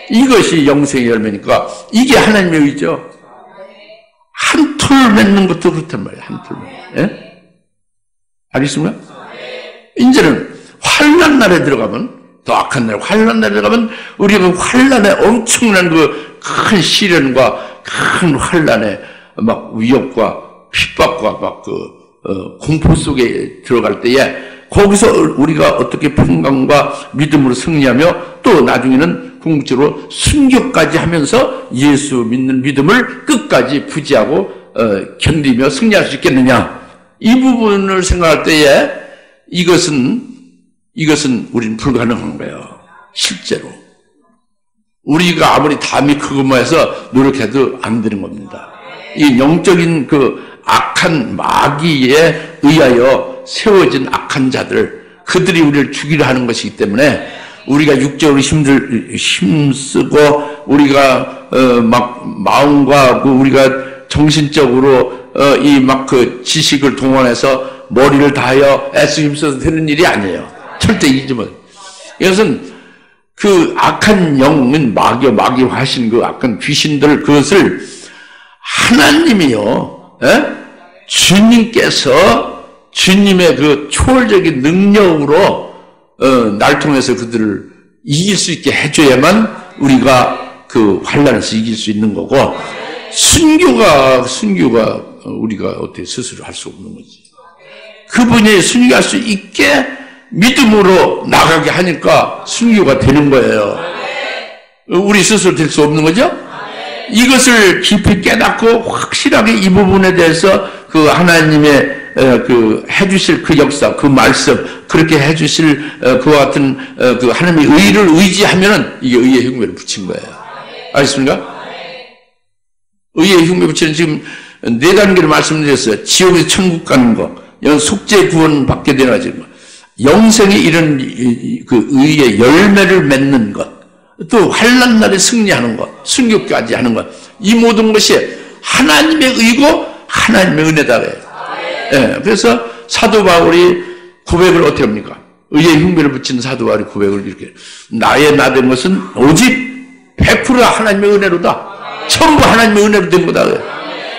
이것이 영생의 열매니까 이게 하나님의 의죠. 한 톨 맺는 것도 그렇단 말이에요. 한 톨. 예? 알겠습니까? 이제는 환난 날에 들어가면 더 악한 날, 환난 날에 들어가면 우리가 그 환난에 엄청난 그 큰 시련과 큰 환난에 막 위협과 핍박과 막 공포 속에 들어갈 때에 거기서 우리가 어떻게 평강과 믿음으로 승리하며 또 나중에는 궁극적으로 순교까지 하면서 예수 믿는 믿음을 끝까지 부지하고 견디며 승리할 수 있겠느냐. 이 부분을 생각할 때에 이것은 우리는 불가능한 거예요. 실제로. 우리가 아무리 담이 크고 뭐 해서 노력해도 안 되는 겁니다. 이 영적인 그 악한 마귀에 의하여 세워진 악한 자들, 그들이 우리를 죽이려 하는 것이기 때문에 우리가 육적으로 힘쓰고 우리가 막 마음과 우리가 정신적으로 이 막 그 지식을 동원해서 머리를 다하여 애쓰 힘써서 되는 일이 아니에요. 절대 이기지 못. 이것은 그 악한 영은 마귀화하신 그 악한 귀신들 그것을 하나님이요, 주님께서 주님의 그 초월적인 능력으로 날 통해서 그들을 이길 수 있게 해줘야만 우리가 그 환난에서 이길 수 있는 거고 순교가 우리가 어떻게 스스로 할 수 없는 거지. 그분이 순교할 수 있게 믿음으로 나가게 하니까 순교가 되는 거예요. 우리 스스로 될 수 없는 거죠? 이것을 깊이 깨닫고 확실하게 이 부분에 대해서 그 하나님의 그 해주실 그 역사, 그 말씀, 그렇게 해주실 그와 같은 그 하나님의 의를 의지하면은 이게 의의 흉배를 붙인 거예요. 알겠습니까? 의의 흉배 붙이는 지금 4단계를 말씀드렸어요. 지옥에서 천국 가는 거, 속죄 구원 받게 되나 지금 영생에 이런 그 의의 열매를 맺는 것, 또 환난 날에 승리하는 것, 순교까지 하는 것, 이 모든 것이 하나님의 의고 하나님의 은혜다 그래요. 예, 그래서 사도 바울이 고백을 어떻게 합니까? 의의 흉배를 붙인 사도 바울이 고백을 이렇게 나의 나된 것은 오직 100% 하나님의 은혜로다. 전부 하나님의 은혜로 된 거다 그래요.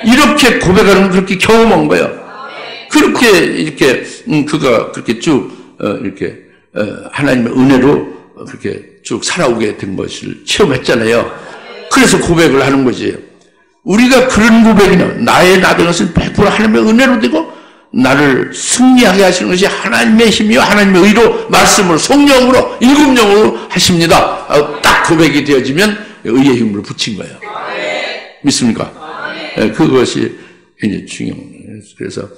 이렇게 고백하는 건 그렇게 경험한 거예요. 그렇게 이렇게 그가 그렇게 쭉 이렇게 하나님의 은혜로 그렇게 쭉 살아오게 된 것을 체험했잖아요. 그래서 고백을 하는 거지. 우리가 그런 고백이냐, 나의 나된 것은 100% 하나님의 은혜로 되고 나를 승리하게 하시는 것이 하나님의 힘이요 하나님의 의로 말씀으로 성령으로 일곱령으로 하십니다. 딱 고백이 되어지면 의의 힘으로 붙인 거예요. 믿습니까? 그것이 이제 중요한 거예요. 그래서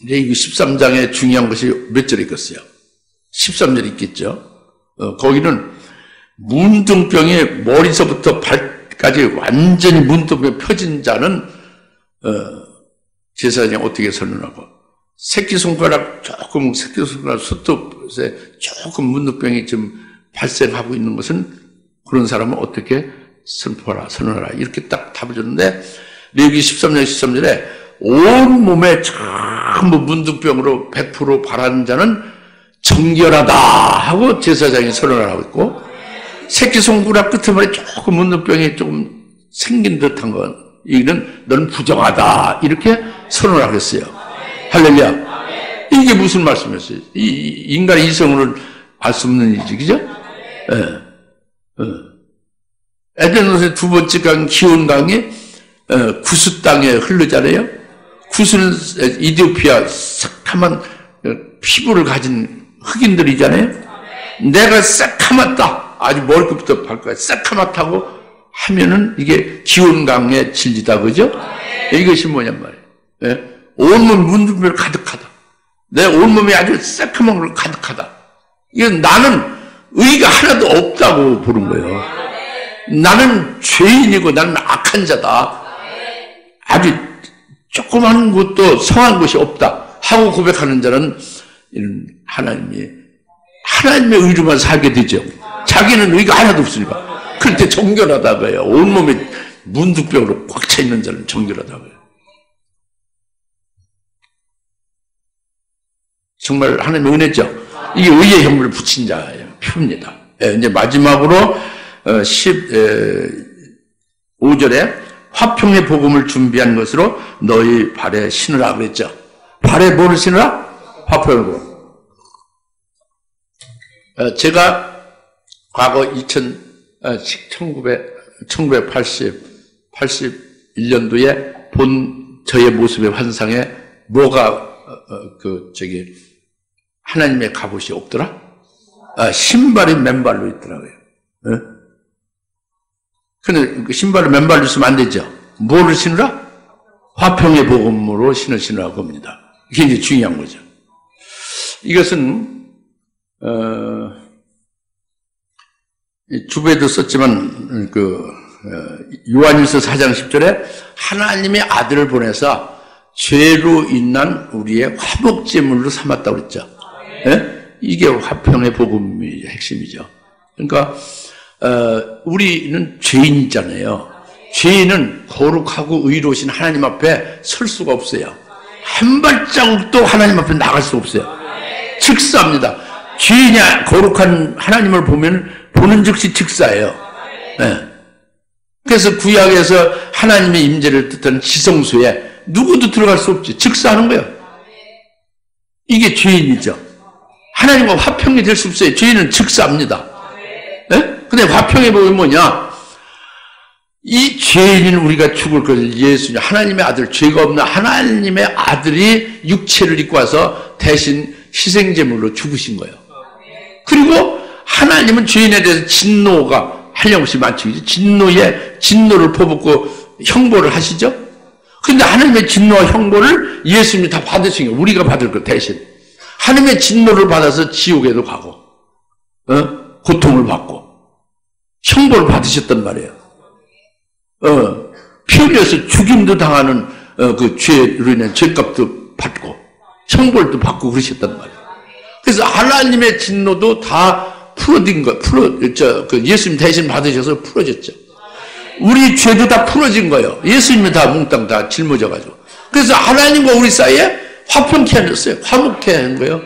이제 이 13장에 중요한 것이 몇 절에 있겠어요? 13절에 있겠죠. 거기는 문둥병이 머리서부터 발까지 완전히 문둥병이 펴진 자는 제사장이 어떻게 선언하고 새끼손가락 손톱에 조금 문둥병이 좀 발생하고 있는 것은 그런 사람은 어떻게 선언하라 이렇게 딱 답을 줬는데 레위기 13장 13절에 온 몸에 전부 문둥병으로 100% 발한 자는 정결하다 하고 제사장이 선언을 하고 있고 새끼손가락 끝에 조금 문둥병이 조금 생긴 듯한 건 이는 넌 부정하다 이렇게 선언을 하겠어요. 할렐루야. 이게 무슨 말씀이었어요? 이 인간의 이성으로는 알 수 없는 일이지, 그죠? 에덴에서 두 번째 강 기온강이 구스 땅에 흐르잖아요. 구스는 이디오피아 새카만 피부를 가진 흑인들이잖아요. 내가 새카맣다, 아주 머리끝부터 발까지 새카맣다고 하면은 이게 기온강의 진리다, 그죠? 이것이 뭐냔 말이에요. 온몸 문둥병 가득하다. 내 온몸이 아주 새카만 걸로 가득하다. 이건 나는 의가 하나도 없다고 보는 거예요. 나는 죄인이고 나는 악한 자다. 아주 조그만 것도 성한 것이 없다 하고 고백하는 자는 하나님의 의로만 살게 되죠. 자기는 의가 하나도 없으니까. 그럴 때 정결하다고 해요. 온몸이 문둥병으로 꽉 차 있는 자는 정결하다고 해요. 정말 하나님의 은혜죠. 이게 의의 형물을 붙인 자예요. 표입니다. 이제 마지막으로 15절에 화평의 복음을 준비한 것으로 너희 발에 신으라 그랬죠. 발에 뭐를 신으라? 화평의 복음. 제가 과거 1981년도에 본 저의 모습의 환상에 뭐가 하나님의 갑옷이 없더라? 신발이 맨발로 있더라고요. 근데 그 신발을 맨발로 쓰면 안 되죠. 뭐를 신으라? 화평의 복음으로 신으시라고 합니다. 이게 이제 중요한 거죠. 이것은 주부에도 썼지만 요한일서 4장 10절에 하나님의 아들을 보내서 죄로 인한 우리의 화목제물로 삼았다고 그랬죠. 예? 이게 화평의 복음의 핵심이죠. 그러니까 우리는 죄인이잖아요. 죄인은 거룩하고 의로우신 하나님 앞에 설 수가 없어요. 한 발자국도 하나님 앞에 나갈 수 없어요. 즉사입니다. 죄인이 거룩한 하나님을 보는 즉시 즉사예요. 네. 그래서 구약에서 하나님의 임재를 뜻하는 지성소에 누구도 들어갈 수 없지. 즉사하는 거예요. 이게 죄인이죠. 하나님과 화평이 될 수 없어요. 죄인은 즉사합니다. 네? 근데 화평의 복음이 뭐냐? 이 죄인인 우리가 죽을 것을 예수님, 하나님의 아들, 죄가 없는 하나님의 아들이 육체를 입고 와서 대신 희생제물로 죽으신 거예요. 그리고 하나님은 죄인에 대해서 진노가 한량없이 많죠. 진노를 퍼붓고 형벌을 하시죠. 근데 하나님의 진노와 형벌을 예수님이 다 받으신 거예요. 우리가 받을 것 대신. 하나님의 진노를 받아서 지옥에도 가고, 고통을 받고, 형벌을 받으셨단 말이에요. 피 흘려서 죽임도 당하는 그 죄로 인한 죄값도 받고, 형벌도 받고 그러셨단 말이에요. 그래서 하나님의 진노도 다 풀어진 거, 예수님 대신 받으셔서 풀어졌죠. 우리 죄도 다 풀어진 거예요. 예수님이 다 몽땅 다 짊어져가지고. 그래서 하나님과 우리 사이에 화평케 하셨어요. 화목케 한 거예요.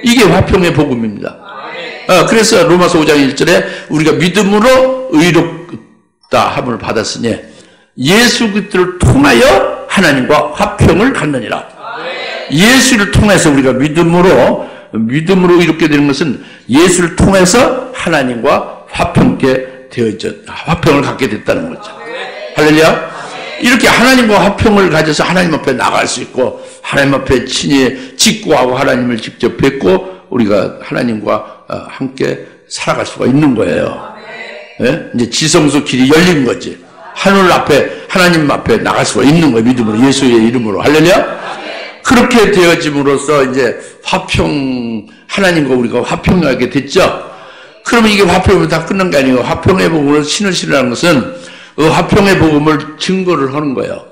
이게 화평의 복음입니다. 그래서 로마서 5장 1절에 우리가 믿음으로 의롭다 함을 받았으니 예수 그리스도를 통하여 하나님과 화평을 갖느니라. 예수를 통해서 우리가 믿음으로 이렇게 되는 것은 예수를 통해서 하나님과 화평을 갖게 됐다는 거죠. 할렐루야. 이렇게 하나님과 화평을 가져서 하나님 앞에 나갈 수 있고 하나님 앞에 친히 직구하고 하나님을 직접 뵙고 우리가 하나님과 함께 살아갈 수가 있는 거예요. 예? 이제 지성소 길이 열린 거지. 하늘 앞에 하나님 앞에 나갈 수가 있는 거예요. 믿음으로 예수의 이름으로. 할렐루야. 그렇게 되어짐으로써 이제 하나님과 우리가 화평하게 됐죠. 그러면 이게 화평이 다 끝난 게 아니고 화평의 복음을 신으시라는 것은 화평의 복음을 증거를 하는 거예요.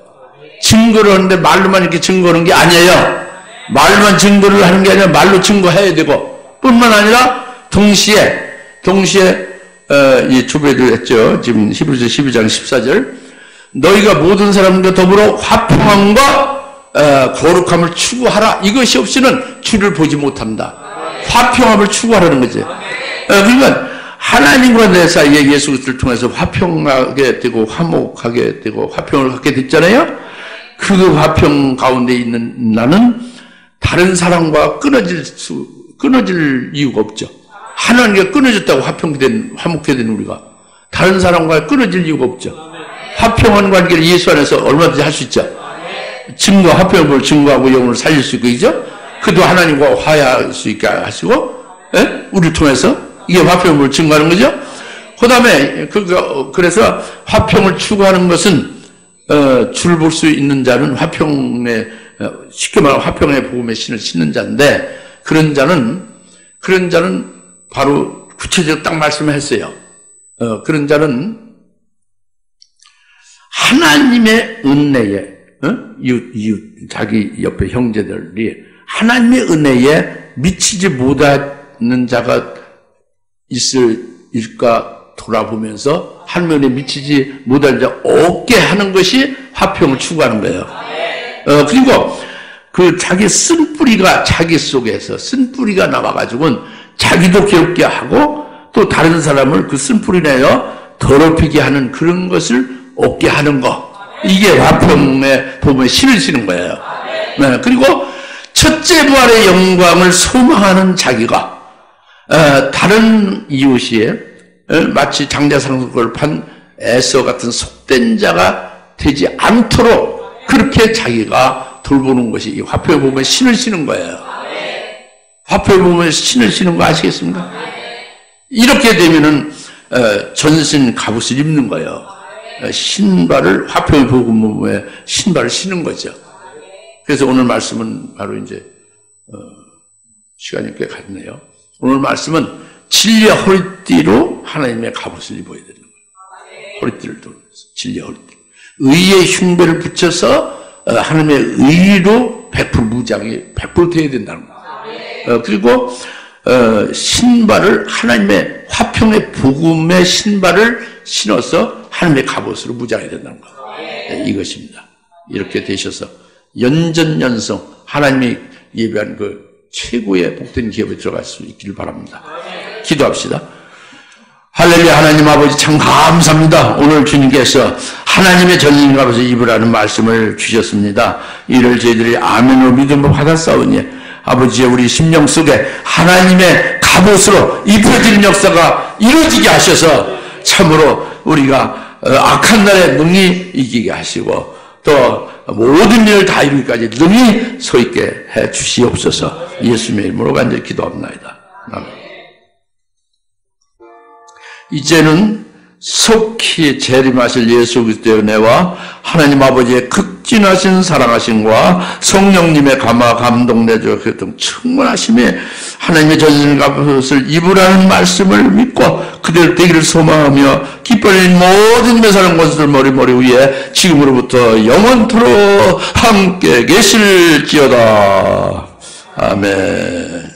증거를 하는데 말로만 이렇게 증거하는 게 아니에요. 말로만 증거를 하는 게 아니라 말로 증거해야 되고 뿐만 아니라 동시에 이 초배를 했죠. 지금 히브리서 12장 14절 너희가 모든 사람과 더불어 화평함과 거룩함을 추구하라. 이것이 없이는 주를 보지 못한다. 화평함을 추구하라는 거지. 그러니까 하나님과 내 사이에 예수 그리스도를 통해서 화평하게 되고 화목하게 되고 화평을 갖게 됐잖아요. 그 화평 가운데 있는 나는 다른 사람과 끊어질 이유가 없죠. 하나님과 끊어졌다고 화목해 된 우리가 다른 사람과 끊어질 이유가 없죠. 화평한 관계를 예수 안에서 얼마든지 할 수 있죠. 화평을 증거하고 영혼을 살릴 수 있고, 그죠? 그도 하나님과 화해할 수 있게 하시고, 예? 우리를 통해서 이게 화평을 증거하는 거죠. 그다음에 그래서 화평을 추구하는 것은 주를 볼 수 있는 자는 쉽게 말하면 화평의 복음의 신을 신는 자인데 그런 자는 바로 구체적으로 딱 말씀했어요. 그런 자는 하나님의 은혜에 자기 옆에 형제들이 하나님의 은혜에 미치지 못하는 자가 있을까 돌아보면서 하나님의 은혜에 미치지 못할 자 없게 하는 것이 화평을 추구하는 거예요. 그리고 그 자기 쓴뿌리가 자기 속에서 쓴뿌리가 나와가지고는 자기도 괴롭게 하고 또 다른 사람을 그 쓴뿌리 내어 더럽히게 하는 그런 것을 없게 하는 거. 이게 화평의 복음의 신을 지는 거예요. 네. 그리고 첫째 부활의 영광을 소망하는 자기가 다른 이웃이 마치 장자상속을 판 에서 같은 속된 자가 되지 않도록 그렇게 자기가 돌보는 것이 이 화평의 복음의 신을 지는 거예요. 화평의 복음의 신을 지는 거 아시겠습니까? 이렇게 되면은 전신 갑옷을 입는 거예요. 신발을 화평의 복음의 신발을 신는 거죠. 그래서 오늘 말씀은 바로 이제 시간이 꽤 갔네요. 오늘 말씀은 진리의 허리띠로 하나님의 갑옷을 입어야 되는 거예요. 허리띠를 돌면서 진리의 허리띠. 의의 흉배를 붙여서 하나님의 의로 100% 무장이 100% 돼야 된다는 거예요. 그리고 신발을 하나님의 화평의 복음의 신발을 신어서 하나님의 갑옷으로 무장해야 된다는 거예요. 이것입니다. 이렇게 되셔서 연전연성 하나님이 예배한 그 최고의 복된 기업에 들어갈 수 있기를 바랍니다. 기도합시다. 할렐루야. 하나님 아버지 참 감사합니다. 오늘 주님께서 하나님의 전진 갑옷을 입으라는 말씀을 주셨습니다. 이를 저희들이 아멘으로 믿음으로 받았사오니 아버지의 우리 심령 속에 하나님의 갑옷으로 입혀지는 역사가 이루어지게 하셔서 참으로 우리가 악한 날에 능히 이기게 하시고 또 모든 일을 다 이루기까지 능히 서 있게 해 주시옵소서. 예수님의 이름으로 간절히 기도합니다. 아멘. 이제는 속히 재림하실 예수 그리스도의 은혜와 하나님 아버지의 극진하신 사랑하심과 성령님의 감화 감동 내주 그 충만하심이 하나님의 전신 갑옷을 입으라는 말씀을 믿고 그대로 되기를 소망하며 기뻐하는 모든 힘의 사는 것들 머리 위에 지금으로부터 영원토록 함께 계실지어다. 아멘.